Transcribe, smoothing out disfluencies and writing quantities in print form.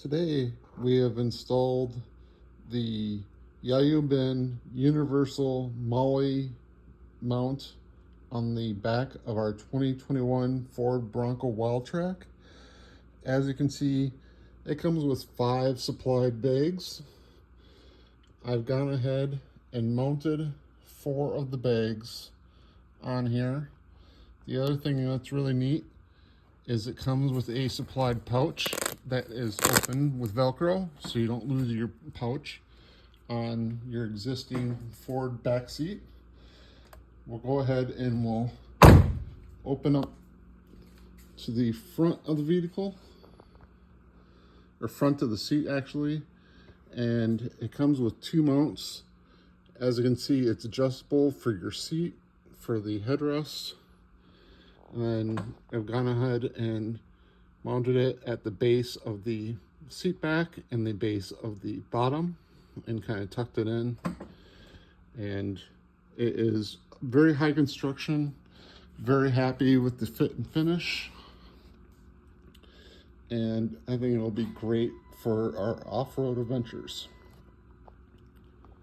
Today we have installed the Yaobindid universal Maui mount on the back of our 2021 Ford Bronco Wildtrak. As you can see, it comes with 5 supplied bags. I've gone ahead and mounted 4 of the bags on here. The other thing that's really neat is it comes with a supplied pouch that is open with Velcro, so you don't lose your pouch on your existing Ford back seat. We'll go ahead and we'll open up to the front of the vehicle, or front of the seat actually, and it comes with 2 mounts. As you can see, it's adjustable for your seat, for the headrest. And I've gone ahead and mounted it at the base of the seat back and the base of the bottom, and kind of tucked it in. And it is very high construction, very happy with the fit and finish, and I think it'll be great for our off-road adventures.